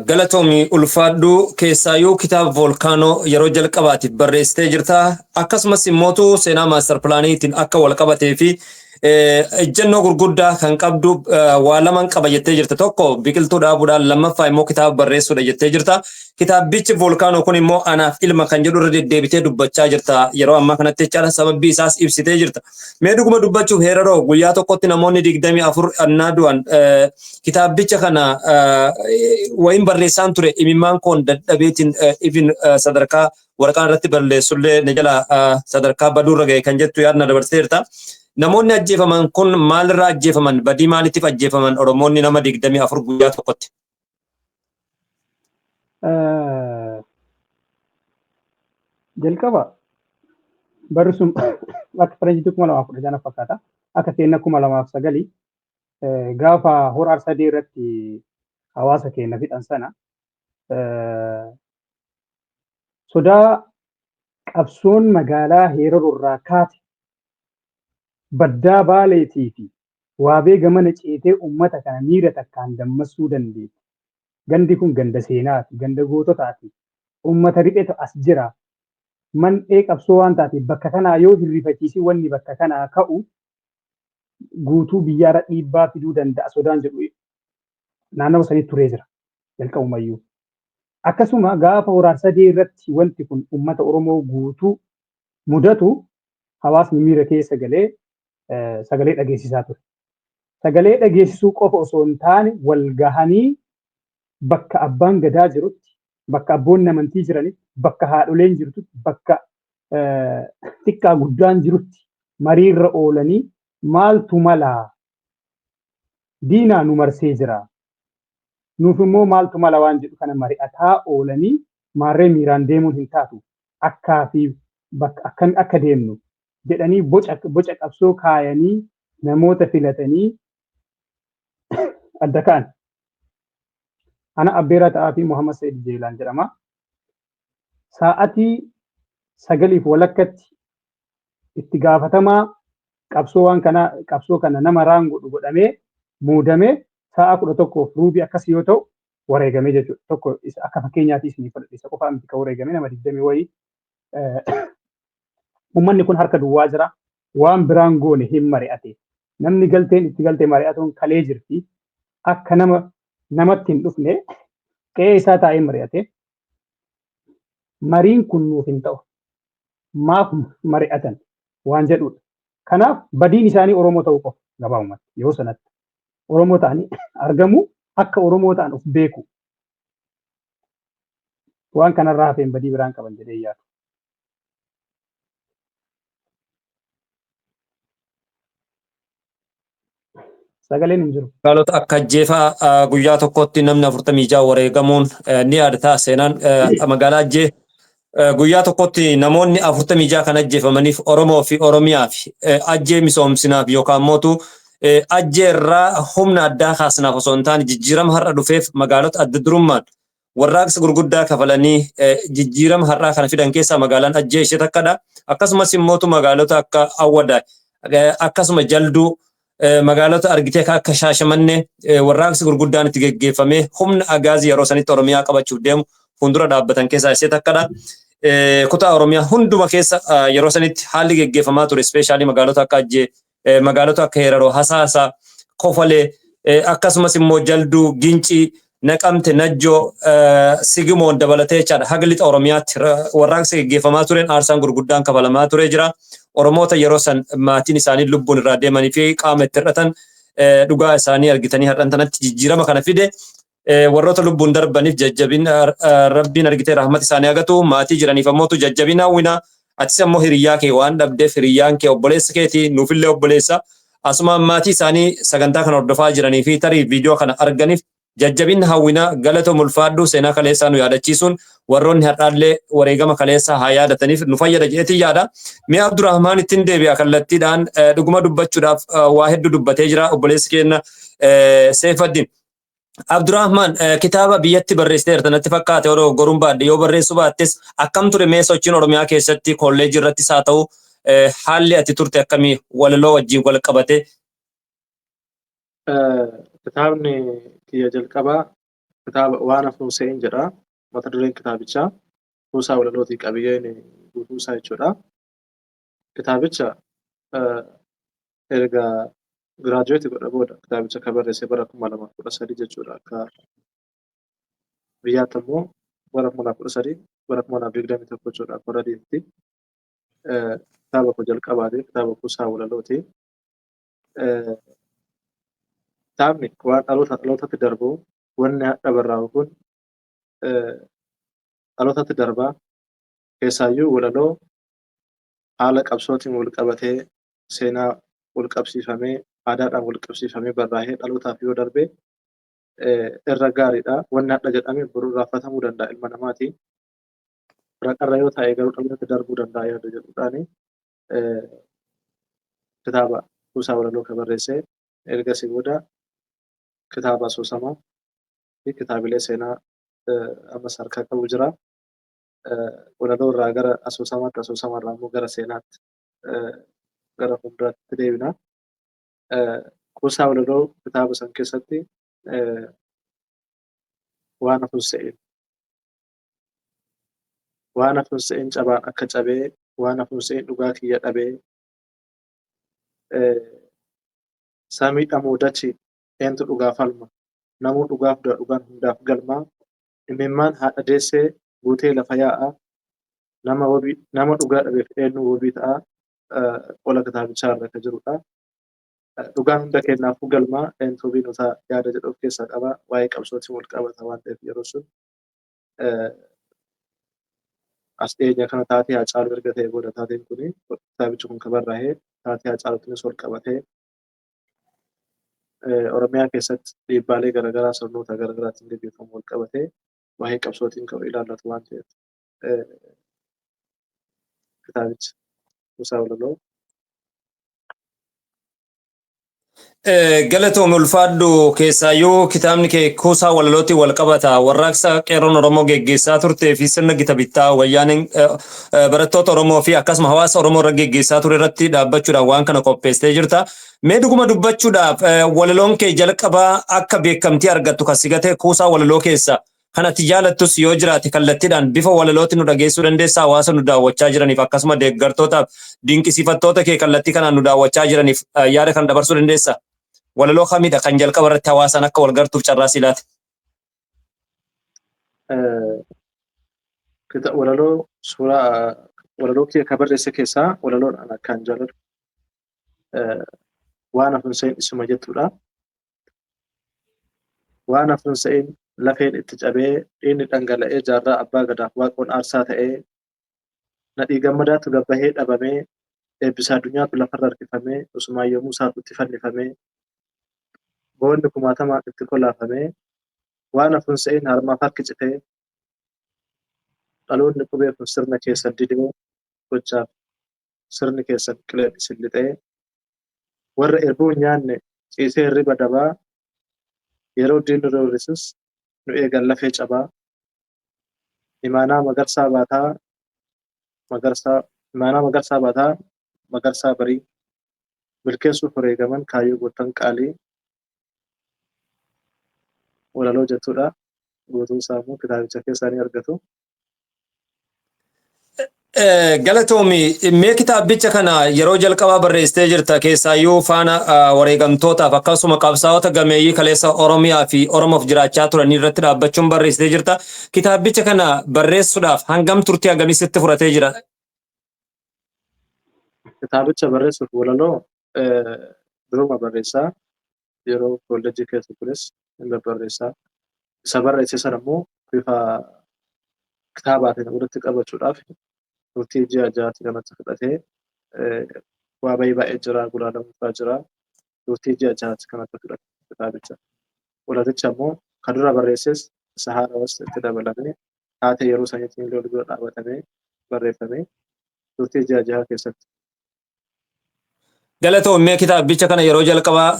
galatoomii ulfaadhu keessaayyuu kitaaba Volkaanoo yeroo jalqabaatiif barreessitee jirta. Akkasumas immootu seenaa maastar pilaaniitiin akka wal qabatee fi ejjennoo gurguddaa kan qabdu waa lamaan qaba jettee jirta. Tokko biqiltuu dhaabuudhaan, lammaffaa immoo kitaaba barreessuudha jettee jirta. Kitaabichi Volkaanoo kun immoo anaaf ilma kan jedhu irra deddeebitee dubbachaa jirta. Yeroo ammaa kanatti jechaadha, sababbii isaas ibsitee jirta. Mee dhuguma dubbachuuf heeraroo guyyaa tokkotti namoonni 24 annaa du'an kitaabicha kana wayin barreessaan ture imimmaan koon dadhabeetiin ifin sadarkaa waraqaan irratti barreessullee ni jala sadarkaa baduurra ga'e kan jettu yaadna dabarseerta. Namoonni ajjeefaman kun maalirraa ajjeefaman? Badii maaliitiif ajjeefaman Oromoonni nama 24 guyyaa tokkotti? Jalqaba barri sun akka faranjiitti 2016 fakkaata. Akka seenaa 2009 gaafa hora Arsadee irratti hawaasa keenya fixan sana sodaa qabsoon magaalaa Heerarurraa kaate baddaa Baaleetii fi waabee gamana ceetee uummata kana miira takkaan dammaqsuu dandeetti. Gandi kun ganda seenaati, ganda goototaati. Uummata riphetu as jira. Man'ee qabsoo waan taateef bakka kanaa yoo hirrifachiisi wanni bakka kanaa ka'u guutuu biyyaarra dhiibbaa fiduu danda'a sodaan jedhu naannawa sanitti turee jira jalqabumayyuu. Akkasuma gaafa hora Arsadee irratti wanti kun uummata Oromoo guutuu mudatu hawaasni miira keessa galee sagalee dhageessisaa ture. Sagalee dhageessisuu qofa osoo hin taane wal gahanii bakka abbaan gadaa jirutti, bakka abboonni amantii jiranitti, bakka haadholeen jirtutti, bakka xiqqaa guddaan jirutti mariirra oolanii maaltu malaa diinaa nu marsee jira. Nuuf immoo maaltu mala waan jedhu kana mari'ataa oolanii maarree miiraan deemuun hin taatu akkaa fi akka deemnu jedhanii boca qabsoo kaayanii namoota filatanii adda ka'an. Ana Abbeeraa Ta'aa fi Muhammad Sa'iid Jeelaan jedhama. Sa'aatii 9:00 itti gaafatamaa qabsoo kana nama raangodhu godhamee muudamee sa'a 11:15 akkas yoo ta'u wareegamee jechuudha. Tokko akka fakkeenyaatti isinii fudhadhiisa qofaa miti kan wareegamee nama 20 wayii. Uummanni kun harka duwwaa jira. Waan biraan goone hin mari'ate. Namni galteen itti galtee mari'atuun kalee jirti. Akka namatti hin dhufne qe'ee isaa taa'ee mari'ate. Mariin kun nuuf hin ta'u. Maaf mari'atan waan jedhudha. Kanaaf badiin isaanii Oromoo ta'uu qofa gabaabumatti yeroo sanatti. Oromoo ta'anii argamu akka Oromoo ta'an of beeku. Waan kanarraa hafeen badii biraan qaban jedhee yaadu. Sagaleen hin jiru. Magaalota akka Ajjeefaa guyyaa tokkotti namni 46 wareegamuun ni yaadata. Seenaan magaalaa Ajjee guyyaa tokkotti namoonni 46 kan ajjeefamaniif Oromoo fi Oromiyaa fi Ajjee misoomsinaaf yookaan mootu Ajjee irraa humna addaa kaasnaaf osoo hin taane jijjiirama har'a dhufeef magaalota adda durummaan warraaqsa gurguddaa kafalanii jijjiirama har'aa kana fidan keessaa magaalaan Ajjee ishee takkadha. Akkasumas immootu magaalota akka Awwadaa akkasuma Jalduu magaalota argitee akka Shaashamannee warraaqsi gurguddaan itti geggeeffamee humna agaazii yeroo sanitti Oromiyaa qabachuuf deemu fuuldura dhaabbatan keessaa ishee takkadha. Kutaa Oromiyaa hunduma keessa yeroo sanitti haalli geggeeffamaa ture ispeeshaalii magaalota akka Ajjee, magaalota akka Heeraroo, Hasaasaa, Kofalee akkasumas immoo Jalduu, Gincii, Naqamte, Najjoo, Sigimoon dabalatee jechaadha. Haga lixa Oromiyaatti warraaqsi geggeeffamaa tureen aarsaan gurguddaan kafalamaa ture jira. Oromoota yeroo san maatiin isaanii lubbuun irraa deemanii fi qaama itti hir'atan dhugaa isaanii argitanii har'an tanatti jijjiirama kana fide warroota lubbuun darbaniif jajjabina rabbiin argitee rahmat isaanii hagatu maatii jiraniif ammootu jajjabina hawwina atis ammoo hiriyyaa kee waan dhabdeef hiriyyaan kee obboleessa keeti nuufillee obboleessa asuma maatii isaanii sagantaa kana hordofaa jiranii fi tarii viidiyoo kana arganiif jajjabina hawwina galata mulfaadhu seenaa kaleessaa nu yaadachiisuun warroonni har'aallee wareegama kaleessaa haa yaadataniif nu fayyada jedheetii yaada. Mee Abdurrahmaan ittiin deebi'a kallattiidhaan dhuguma dubbachuudhaaf waa hedduu dubbatee jira obboleessi keenya Seefaddin. Abdurrahman kitaaba biyyatti barreessiteerta natti fakkaate yeroo goruun baadde yoo barreessuu baattis akkam ture mee sochiin Oromiyaa keessatti kolleejjii irrattis haa ta'u haalli ati turte akkamii walaloo wajjin wal qabate? Kitaabni kiyya jalqabaa kitaaba waan hafuun se'in jedha. Mata dureen kitaabichaa kuusaa walalootii qabiyyeen guutuu isaa jechuudha. Kitaabicha erga giraajuweetii godha booda kitaabicha kan barreesse bara 2013 jechuudha. Akka biyyaatti immoo bara 2013 bara 2021 jechuudha. Akka warra diinti kitaaba koo jalqabaati kitaaba kuusaa walalooti. Kitaabni waan dhalootatti darbu wanni hadha barraa'u kun dhalootatti darbaa keessaayyuu walaloo haala qabsootiin wal qabatee seenaa wal qabsiifamee aadaadhaan wal qabsiifamee barraa'ee dhalootaaf yoo darbe irra gaariidha. Wanni hadha jedhamee boruu raaffatamuu danda'a ilma namaati. Raqarra yoo ta'e garuu dhalootatti darbuu danda'a yaada jedhuudhaani kitaaba kuusaa walaloo kan barreesse ergasii booda kitaaba asoosamaa fi kitaabilee seenaa ammas harkaa qabu jira. Walaloo irraa gara asoosamaatti asoosamarraa immoo gara seenaatti gara fuulduraatti deebina. Kuusaa walaloo kitaaba san keessatti waan hafuun se'in cabaan akka cabee waan hafuun se'in dhugaa kiyya dhabee samii dhamuu dachi eentu dhugaa falma namuu dhugaaf du'a dhugaan hundaaf galmaa imimmaan haadha deessee guutee lafa yaa'a nama dhugaa dhabeef eenyu wabii ta'a qola kitaabichaa irra kan jirudha. Dhugaan hunda kennaafuu galmaa eentu biinotaa yaada jedhu of keessaa qaba. Waa'ee qabsootiin wal qabata waan ta'eef yeroo sun as dhiyeenya kana taatee Haacaaluu erga ta'e booda taateen kuni kitaabichi kun kan barraa'ee taatee Haacaaluutiinis wal qabatee Oromiyaa keessatti dhiibbaalee garaagaraa sirnoota garaagaraatiin gaggeeffamu wal qabatee waa'ee qabsootiin kan ilaallatu waan ta'eef kitaabicha kuusaa walaloo. Galatoom ulfaadhu keessaayyuu kitaabni kee kuusaa walalootiin wal qabata. Warraaqsa qeerroon Oromoo geggeessaa turtee fi sirna gita bittaa wayyaaneen barattoota Oromoo fi akkasuma hawaasa Oromoo irra geggeessaa ture irratti dhaabbachuudhaan waan kana qopheessitee jirta. Mee dhuguma dubbachuudhaaf walaloon kee jalqabaa akka beekamtii argattu kan si gate kuusaa walaloo keessa kan ati jaalattus yoo jiraate kallattiidhaan bifa walalootiin nu dhageessuu dandeessaa hawaasa nu daawwachaa jiraniif akkasuma deeggartootaaf dinqisiifattoota kee kallattii kanaan nu daawwachaa jiraniif yaada kan dabarsuu dandeessaa? Walaloo kamidha kan jalqaba irratti hawaasaan akka wal gartuuf carraa si laate? Walaloo kee kan barreesse keessaa walaloon an akkaan jaalladhu waan hafuun se'in isuma jettudha. Waan hafuun se'in lafeen itti cabee dhiigni dhangala'ee jaarraa abbaa gadaaf waaqoon aarsaa ta'ee nadhii gammadaatu gabbahee dhabamee eebbisaa addunyaatu lafarra harkifamee usumaan yommuu isaatu itti fannifamee boonni kumaatamaan itti kolaafamee waan hafuun se'in harmaaf harki citee dhaloonni qubee kun sirna keessan didee gochaaf sirni keessan qilee sillixee warra erbuu nyaanne ciisee hirriba dabaa yeroo diinni roorrisus nu eegan lafee cabaa imaanaa magarsaa baataa magarsaa barii milkeessuuf wareegaman kaayyoo goottan qaalii walaloo jettudha. Guutuu isaa immoo kitaabicha keessaa ni argatu. Galatoomi mee kitaabicha kana yeroo jalqabaa barreessitee jirta keessaayyuu faana wareegamtootaaf akkasuma qabsaa'ota gameeyyii kaleessa Oromiyaa fi Oromoof jiraachaa turan irratti dhaabbachuun barreessitee jirta. Kitaabicha kana barreessuudhaaf hangam turtii hagamii sitti fudhatee jira? Kitaabicha barreessuuf walaloo duruma barreessaa yeroo kolleejjii keessa tures hin barreessaa. Isa barreesse sana immoo bifa kitaabaatiin walitti qabachuudhaaf turtii ji'a ja'aatti namatti fudhatee waa baay'ee jira gulaalamuufaa jira turtii ji'a ja'aatti kanatti fudhate kitaabicha. Walaticha immoo kan dura barreesses isa haarawas itti dabalamee taatee yeroo saniitiin illee dura dhaabatamee barreeffamee turtii ji'a ja'a keessatti. Galatoom mee kitaabicha kana yeroo jalqabaa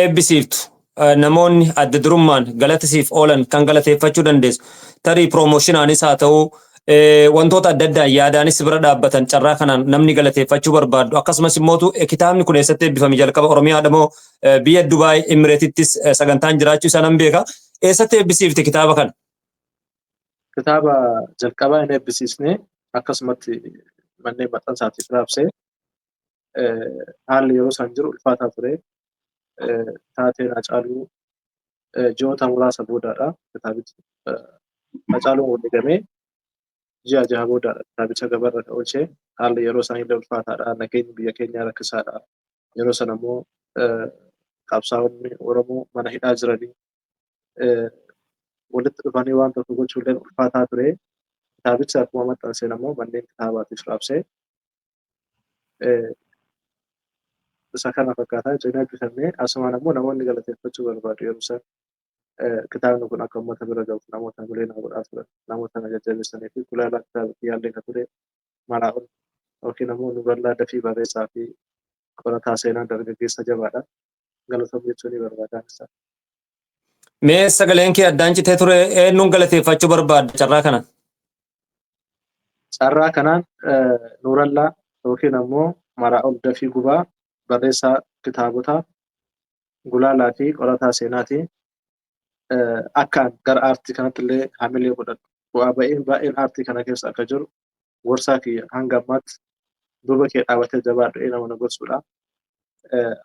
eebbisiiftu namoonni adda durummaan galata siif oolan kan galateeffachuu dandeessu. Tarii promooshinaanis haa ta'uu wantoota adda addaa yaadaanis bira dhaabbatan carraa kanaan namni galateeffachuu barbaadu. Akkasumas immoo kitaabni kun eessatti eebbifame jalqaba Oromiyaadha moo biyya Dubaay Imireetittis sagantaan jiraachuu isaa nan beeka. Eessatti eebbisiifte kitaaba kana? Kitaaba jalqabaa hin eebbisiisne akkasumatti manneen maxxansaatiif raabsee haalli yeroo isaan jiru ulfaataa ture. Taateen Hacaaluu ji'oota muraasa boodaadha kitaabichi. Hacaaluun wareegamee ji'a jaha boodaadha kitaabicha gabaarra oolchee haalli yeroo isaan illee ulfaataadha. Nageenyi biyya keenyaa rakkisaadha. Yeroo sana immoo qabsaa'onni Oromoo mana hidhaa jiranii walitti dhufanii waan tokko gochuulleen ulfaataa ture. Kitaabicha akkuma maxxanseen ammoo manneen kitaabaatiif raabsee isa kana fakkaataa jechuun eebbifamee asumaan ammoo namoonni galateeffachuu barbaadu yeroo isaan kitaabni kun akka uummata bira gahu namoota mileena godhaa turan namoota na jajjabeessanii fi gulaalaa kitaabatti yaallee kan ture Maraa'ol yookiin ammoo nu bal'aa dafii barreessaa fi qorataa seenaa dargaggeessa jabaadha. Galatoom jechuun ni barbaadan isaa. Mee sagaleen kee addaan citee ture eenyuun galateeffachuu barbaadda carraa kana? Carraa kanaan Nuurallaa yookiin ammoo Maraa'ol Dafii Gubaa barreessaa kitaabota gulaalaa fi qorataa seenaati. Akkaan gara aartii kanatti illee hamilee godhadhu. Bu'aa baay'een aartii kana keessa akka jiru gorsaa kiyya hanga ammaatti duuba kee dhaabatee jabaadhu nama na gorsuudha.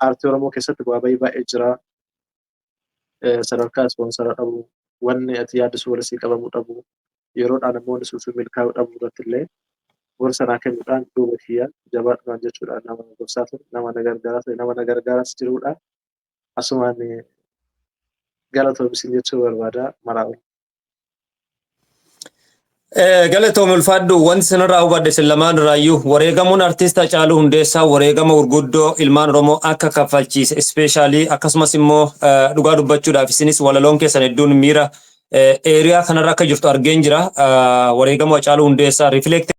Aartii Oromoo keessatti bu'aa baay'ee jira. Sadarkaa ispoonsara dhabu, wanni ati yaaddisuu walisii qabamuu dhabu, yeroodhaan immoo suufii milkaa'uu dhabu irratti illee gorsa naa kennuudhaan duuba kiyya jabaadhumaan jechuudha. Nama gorsaa ture, nama na gargaaraas jiruudha. Asumaan galatoom isin jechuu barbaada Maraa'ol. Galatoom ulfaadhu wanti sanarraa hubadhe isin lamaan irraayyuu wareegamuun artiist Hacaaluu Hundeessaa wareegama gurguddoo ilmaan Oromoo akka kaffalchiise ispeeshaalii akkasumas immoo dhugaa dubbachuudhaaf isinis walaloon keessan hedduun miira eeriyaa kanarra akka jirtu argeen jira wareegama Hacaaluu Hundeessaa rifleekti